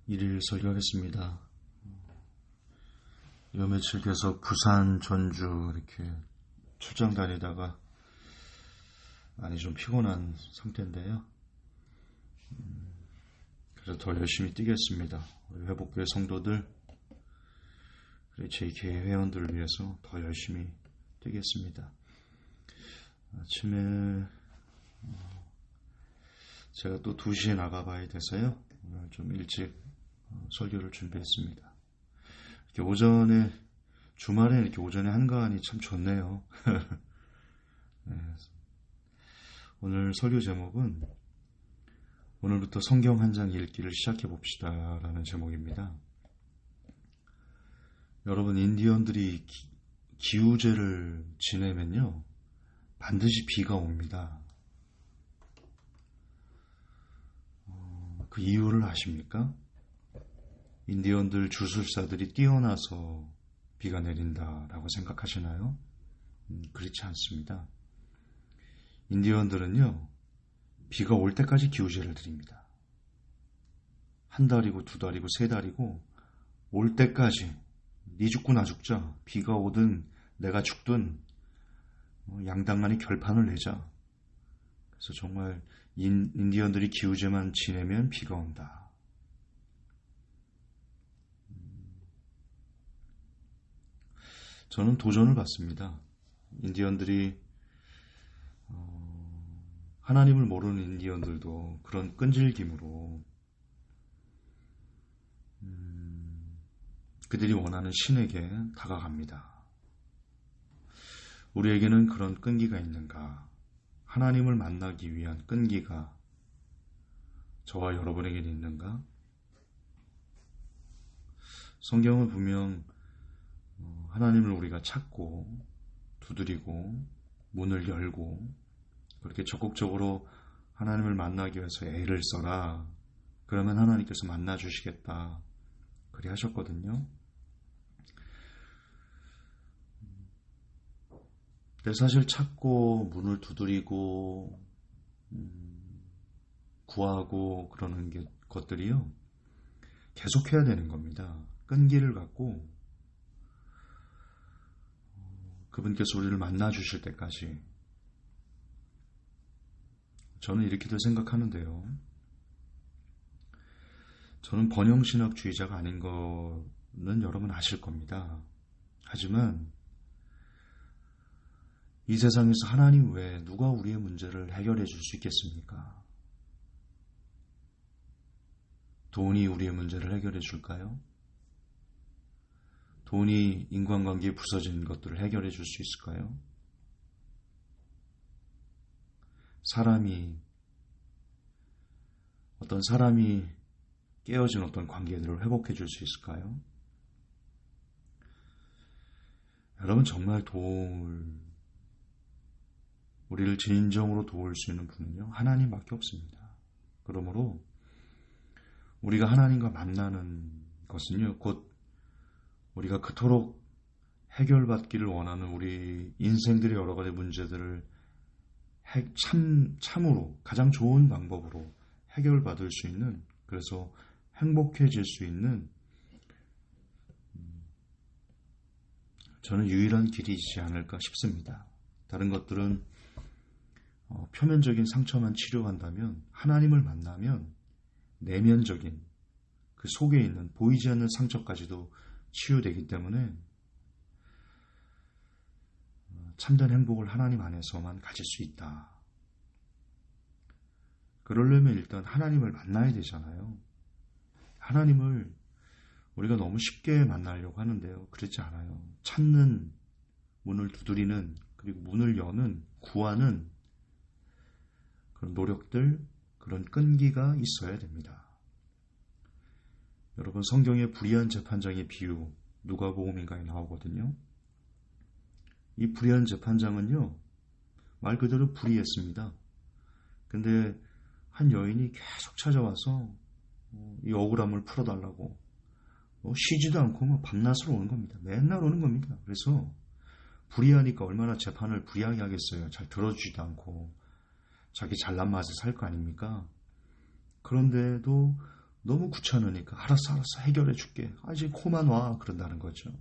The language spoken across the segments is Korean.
일일 설교하겠습니다. 요 며칠 계속 부산, 전주 이렇게 출장 다니다가 많이 좀 피곤한 상태인데요. 그래서 더 열심히 뛰겠습니다. 우리 회복교회 성도들, 그리고 JK 회원들을 위해서 더 열심히 뛰겠습니다. 아침에 제가 또 2시에 나가봐야 돼서요. 오늘 좀 일찍 설교를 준비했습니다. 이렇게 오전에, 주말에 이렇게 오전에 한가하니 참 좋네요. 네. 오늘 설교 제목은 오늘부터 성경 한 장 읽기를 시작해 봅시다 라는 제목입니다. 여러분, 인디언들이 기우제를 지내면요 반드시 비가 옵니다. 그 이유를 아십니까? 인디언들 주술사들이 뛰어나서 비가 내린다라고 생각하시나요? 그렇지 않습니다. 인디언들은요, 비가 올 때까지 기우제를 드립니다. 한 달이고 2달이고 3달이고 올 때까지 네 죽고 나 죽자, 비가 오든 내가 죽든 양당간에 결판을 내자. 그래서 정말 인디언들이 기우제만 지내면 비가 온다. 저는 도전을 받습니다. 인디언들이 하나님을 모르는 인디언들도 그런 끈질김으로 그들이 원하는 신에게 다가갑니다. 우리에게는 그런 끈기가 있는가? 하나님을 만나기 위한 끈기가 저와 여러분에게는 있는가? 성경은 분명 하나님을 우리가 찾고 두드리고 문을 열고 그렇게 적극적으로 하나님을 만나기 위해서 애를 써라. 그러면 하나님께서 만나주시겠다. 그리 하셨거든요. 근데 사실 찾고 문을 두드리고 구하고 그러는 것들이요 계속해야 되는 겁니다. 끈기를 갖고 그분께서 우리를 만나주실 때까지. 저는 이렇게도 생각하는데요. 저는 번영신학주의자가 아닌 거는 여러분 아실 겁니다. 하지만 이 세상에서 하나님 외에 누가 우리의 문제를 해결해 줄 수 있겠습니까? 돈이 우리의 문제를 해결해 줄까요? 돈이 인간관계에 부서진 것들을 해결해 줄 수 있을까요? 어떤 사람이 깨어진 어떤 관계들을 회복해 줄 수 있을까요? 여러분, 정말 우리를 진정으로 도울 수 있는 분은요, 하나님밖에 없습니다. 그러므로 우리가 하나님과 만나는 것은요, 곧 우리가 그토록 해결받기를 원하는 우리 인생들의 여러 가지 문제들을 참으로 가장 좋은 방법으로 해결받을 수 있는, 그래서 행복해질 수 있는 저는 유일한 길이지 않을까 싶습니다. 다른 것들은 표면적인 상처만 치료한다면, 하나님을 만나면 내면적인 그 속에 있는 보이지 않는 상처까지도 치유되기 때문에 참된 행복을 하나님 안에서만 가질 수 있다. 그러려면 일단 하나님을 만나야 되잖아요. 하나님을 우리가 너무 쉽게 만나려고 하는데요. 그렇지 않아요. 찾는, 문을 두드리는, 그리고 문을 여는, 구하는 그런 노력들, 그런 끈기가 있어야 됩니다. 여러분, 성경의 불의한 재판장의 비유, 누가복음인가에 나오거든요. 이 불의한 재판장은요, 말 그대로 불의했습니다. 근데 한 여인이 계속 찾아와서 이 억울함을 풀어달라고 쉬지도 않고 밤낮으로 오는 겁니다. 맨날 오는 겁니다. 그래서 불의하니까 얼마나 재판을 불의하게 하겠어요. 잘 들어주지도 않고 자기 잘난 맛에 살 거 아닙니까? 그런데도 너무 귀찮으니까 알았어 해결해 줄게. 이제 코만 와 그런다는 거죠.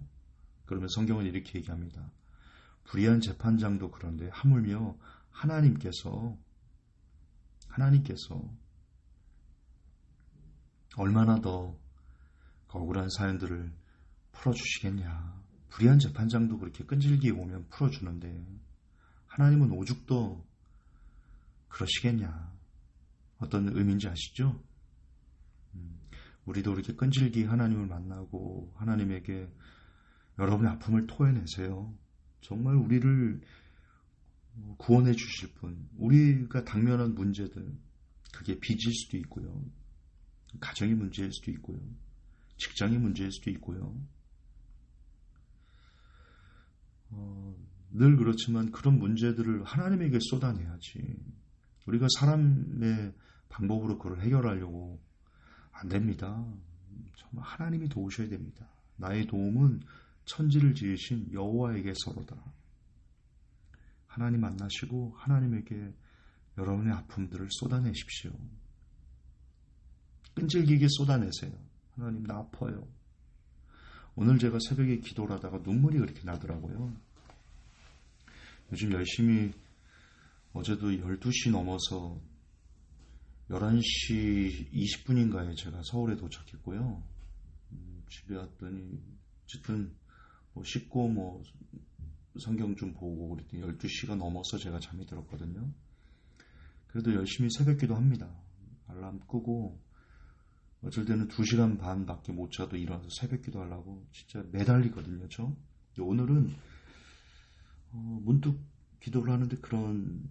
그러면 성경은 이렇게 얘기합니다. 불의한 재판장도 그런데 하물며 하나님께서 얼마나 더 억울한 사연들을 풀어주시겠냐. 불의한 재판장도 그렇게 끈질기게 오면 풀어주는데 하나님은 오죽 더 그러시겠냐. 어떤 의미인지 아시죠? 우리도 이렇게 끈질기게 하나님을 만나고 하나님에게 여러분의 아픔을 토해내세요. 정말 우리를 구원해 주실 분, 우리가 당면한 문제들, 그게 빚일 수도 있고요. 가정의 문제일 수도 있고요. 직장의 문제일 수도 있고요. 늘 그렇지만 그런 문제들을 하나님에게 쏟아내야지. 우리가 사람의 방법으로 그걸 해결하려고 안 됩니다. 정말 하나님이 도우셔야 됩니다. 나의 도움은 천지를 지으신 여호와에게서로다. 하나님 만나시고 하나님에게 여러분의 아픔들을 쏟아내십시오. 끈질기게 쏟아내세요. 하나님 나 아파요. 오늘 제가 새벽에 기도를 하다가 눈물이 그렇게 나더라고요. 요즘 열심히 어제도 12시 넘어서 11시 20분인가에 제가 서울에 도착했고요. 집에 왔더니 어쨌든 씻고 성경 좀 보고 그랬더니 12시가 넘어서 제가 잠이 들었거든요. 그래도 열심히 새벽기도 합니다. 알람 끄고 어쩔 때는 2시간 반밖에 못 자도 일어나서 새벽기도 하려고 진짜 매달리거든요. 오늘은 문득 기도를 하는데 그런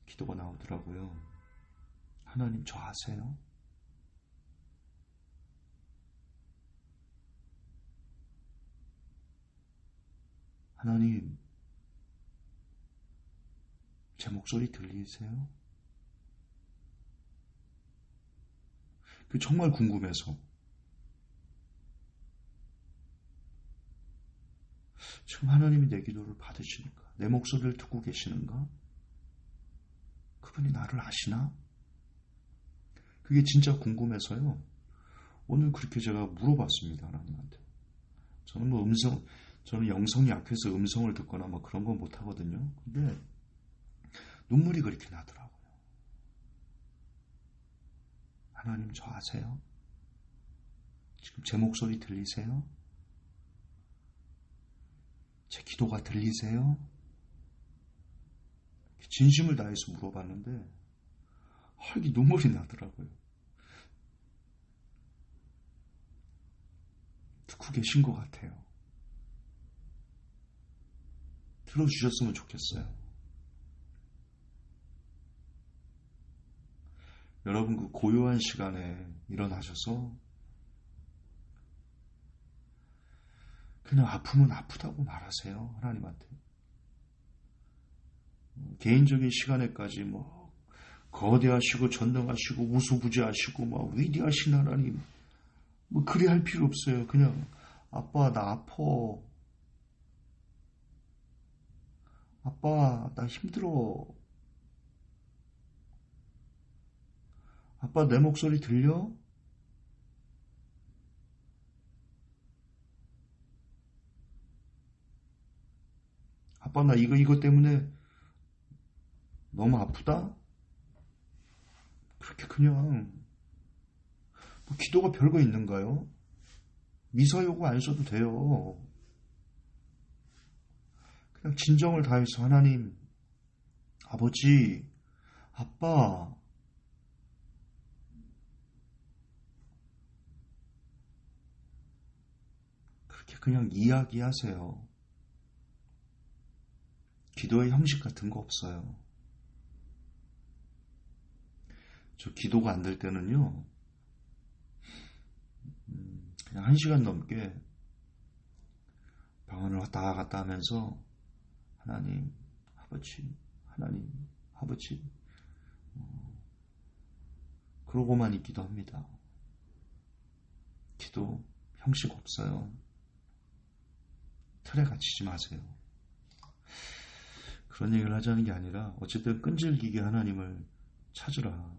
기도가 나오더라고요. 하나님 저 아세요? 하나님 제 목소리 들리세요? 그 정말 궁금해서 지금 하나님이 내 기도를 받으시니까 내 목소리를 듣고 계시는가? 그분이 나를 아시나? 그게 진짜 궁금해서요. 오늘 그렇게 제가 물어봤습니다. 하나님한테. 저는 영성이 약해서 음성을 듣거나 그런 건 못하거든요. 근데 눈물이 그렇게 나더라고요. 하나님 저 아세요? 지금 제 목소리 들리세요? 제 기도가 들리세요? 진심을 다해서 물어봤는데 이게 눈물이 나더라고요. 듣고 계신 것 같아요. 들어주셨으면 좋겠어요. 여러분 그 고요한 시간에 일어나셔서 그냥 아프면 아프다고 말하세요. 하나님한테. 개인적인 시간에까지 거대하시고 전능하시고 우수부지하시고 위대하신 하나님 그리 할 필요 없어요. 그냥 아빠 나 아파. 아빠 나 힘들어. 아빠 내 목소리 들려? 아빠 나 이거 때문에 너무 아프다? 그렇게 그냥 기도가 별거 있는가요? 미사 요구 안 써도 돼요. 그냥 진정을 다해서 하나님, 아버지, 아빠 그렇게 그냥 이야기하세요. 기도의 형식 같은 거 없어요. 저 기도가 안 될 때는요, 그냥 1시간 넘게 방언을 왔다 갔다 하면서 하나님, 아버지 그러고만 있기도 합니다. 기도 형식 없어요. 틀에 갇히지 마세요. 그런 얘기를 하자는 게 아니라 어쨌든 끈질기게 하나님을 찾으라.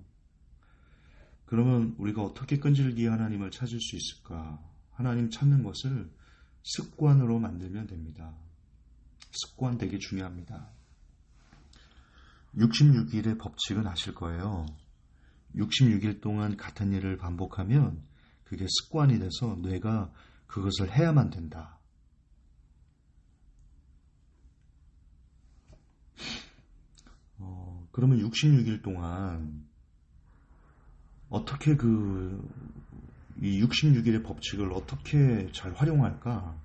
그러면 우리가 어떻게 끈질기게 하나님을 찾을 수 있을까? 하나님 찾는 것을 습관으로 만들면 됩니다. 습관 되게 중요합니다. 66일의 법칙은 아실 거예요. 66일 동안 같은 일을 반복하면 그게 습관이 돼서 뇌가 그것을 해야만 된다. 그러면 66일 동안 어떻게 이 66일의 법칙을 어떻게 잘 활용할까?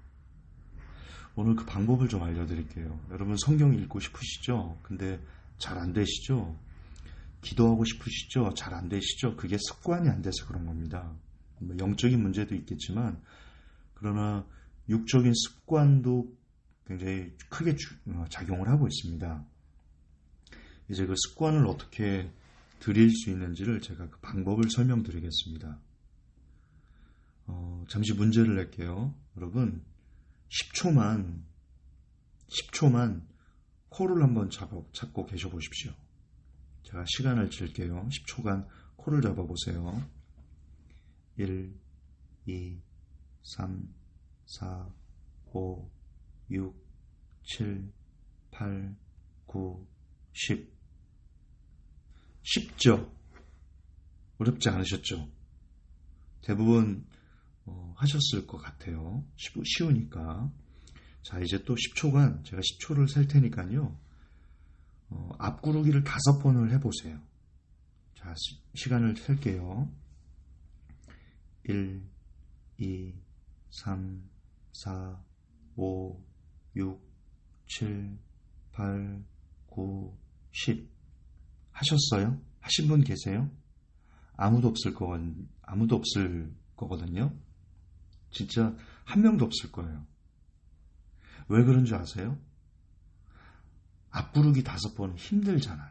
오늘 그 방법을 좀 알려드릴게요. 여러분 성경 읽고 싶으시죠? 근데 잘 안 되시죠? 기도하고 싶으시죠? 잘 안 되시죠? 그게 습관이 안 돼서 그런 겁니다. 영적인 문제도 있겠지만 그러나 육적인 습관도 굉장히 크게 작용을 하고 있습니다. 이제 그 습관을 어떻게 들일 수 있는지를 제가 그 방법을 설명드리겠습니다. 잠시 문제를 낼게요. 여러분 10초만 코를 한번 잡고 계셔 보십시오. 제가 시간을 잴게요. 10초간 코를 잡아보세요. 1, 2, 3, 4, 5, 6, 7, 8, 9, 10. 쉽죠? 어렵지 않으셨죠? 대부분 하셨을 것 같아요. 쉬우니까. 자, 이제 또 10초간 제가 10초를 셀 테니까요. 앞구르기를 5번을 해보세요. 자, 시간을 셀게요. 1, 2, 3, 4, 5, 6, 7, 8, 9, 10. 하셨어요? 하신 분 계세요? 아무도 없을 거거든요. 진짜 한 명도 없을 거예요. 왜 그런 줄 아세요? 앞구르기 5번은 힘들잖아요.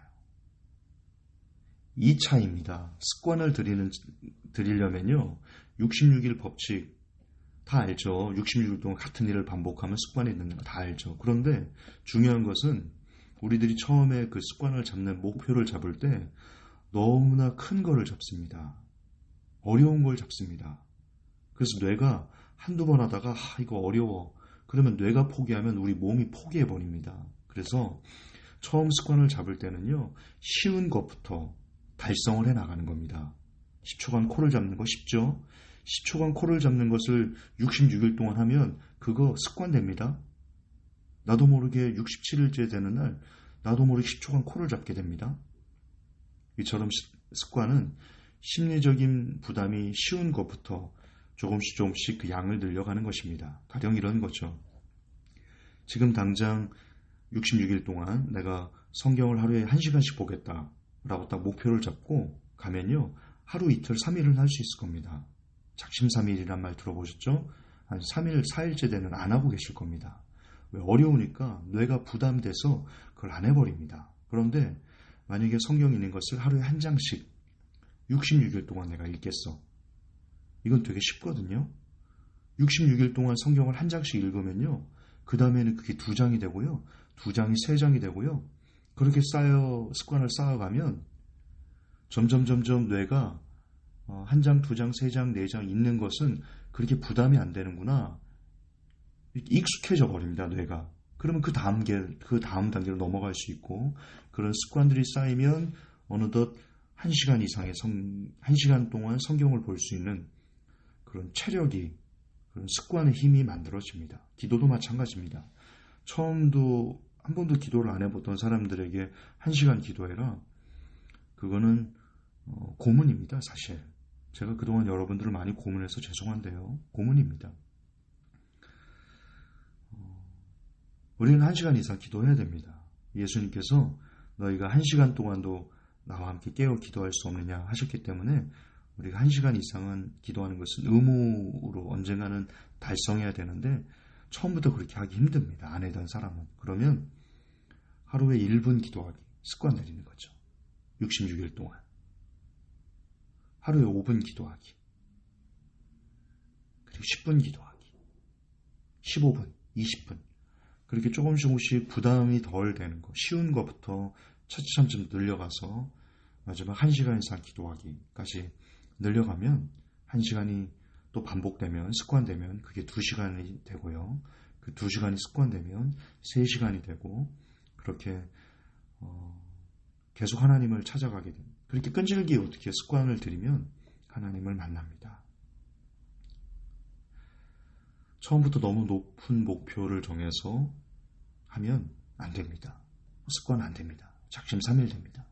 이 차이입니다. 습관을 들이려면요. 66일 법칙 다 알죠. 66일 동안 같은 일을 반복하면 습관이 되는 거 다 알죠. 그런데 중요한 것은 우리들이 처음에 그 습관을 잡는 목표를 잡을 때 너무나 큰 거를 잡습니다. 어려운 걸 잡습니다. 그래서 뇌가 한두 번 하다가 이거 어려워. 그러면 뇌가 포기하면 우리 몸이 포기해버립니다. 그래서 처음 습관을 잡을 때는요. 쉬운 것부터 달성을 해나가는 겁니다. 10초간 코를 잡는 거 쉽죠? 10초간 코를 잡는 것을 66일 동안 하면 그거 습관됩니다. 나도 모르게 67일째 되는 날 나도 모르게 10초간 코를 잡게 됩니다. 이처럼 습관은 심리적인 부담이 쉬운 것부터 조금씩 그 양을 늘려가는 것입니다. 가령 이런 거죠. 지금 당장 66일 동안 내가 성경을 하루에 1시간씩 보겠다라고 딱 목표를 잡고 가면요. 하루 이틀 3일은 할 수 있을 겁니다. 작심삼일이란 말 들어보셨죠? 한 3일 4일째 되면 안 하고 계실 겁니다. 왜? 어려우니까 뇌가 부담돼서 그걸 안 해버립니다. 그런데 만약에 성경 읽는 것을 하루에 한 장씩 66일 동안 내가 읽겠어. 이건 되게 쉽거든요. 66일 동안 성경을 한 장씩 읽으면요. 그 다음에는 그게 2장이 되고요. 2장이 3장이 되고요. 그렇게 습관을 쌓아가면 점점 뇌가 한 장, 2장, 3장, 4장 읽는 것은 그렇게 부담이 안 되는구나. 익숙해져 버립니다, 뇌가. 그러면 그 다음 단계로 넘어갈 수 있고, 그런 습관들이 쌓이면 어느덧 1시간 이상의 1시간 동안 성경을 볼 수 있는 그런 체력이, 그런 습관의 힘이 만들어집니다. 기도도 마찬가지입니다. 처음도 한 번도 기도를 안 해보던 사람들에게 1시간 기도해라. 그거는 고문입니다, 사실. 제가 그동안 여러분들을 많이 고문해서 죄송한데요. 고문입니다. 우리는 1시간 이상 기도해야 됩니다. 예수님께서 너희가 1시간 동안도 나와 함께 깨어 기도할 수 없느냐 하셨기 때문에 우리가 1시간 이상은 기도하는 것은 의무로 언젠가는 달성해야 되는데 처음부터 그렇게 하기 힘듭니다. 안 해던 사람은. 그러면 하루에 1분 기도하기 습관 들이는 거죠. 66일 동안. 하루에 5분 기도하기. 그리고 10분 기도하기. 15분, 20분. 그렇게 조금씩 부담이 덜 되는 거. 쉬운 것부터 차츰 늘려가서 마지막 1시간 이상 기도하기까지 늘려가면 1시간이 또 반복되면 습관되면 그게 2시간이 되고요. 그 2시간이 습관되면 3시간이 되고 그렇게 계속 하나님을 찾아가게 됩니다. 그렇게 끈질기게 어떻게 습관을 들이면 하나님을 만납니다. 처음부터 너무 높은 목표를 정해서 하면 안 됩니다. 습관 안 됩니다. 작심삼일됩니다.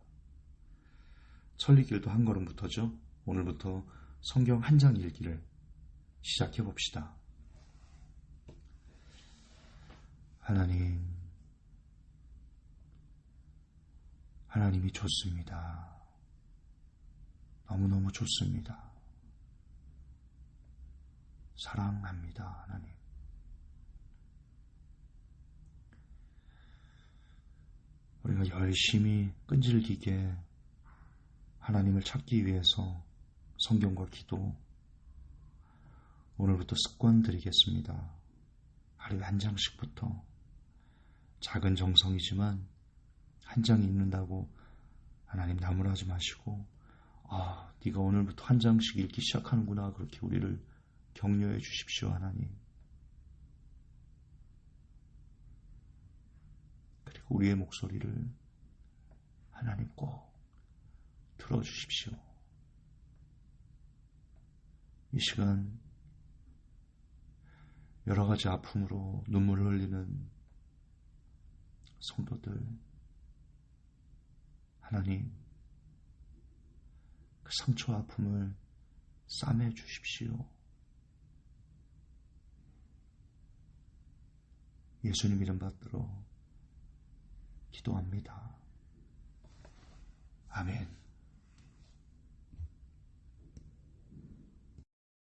천리길도 한 걸음부터죠. 오늘부터 성경 한 장 읽기를 시작해 봅시다. 하나님이 좋습니다. 너무너무 좋습니다. 사랑합니다, 하나님. 우리가 열심히 끈질기게 하나님을 찾기 위해서 성경과 기도, 오늘부터 습관 들이겠습니다. 하루에 한 장씩부터 작은 정성이지만 한 장 읽는다고 하나님 나무라지 마시고 네가 오늘부터 한 장씩 읽기 시작하는구나 그렇게 우리를 격려해 주십시오. 하나님. 그리고 우리의 목소리를 하나님 꼭 들어주십시오. 이 시간 여러 가지 아픔으로 눈물을 흘리는 성도들, 하나님 그 상처와 아픔을 싸매 주십시오. 예수님 이름 받들어 기도합니다. 아멘.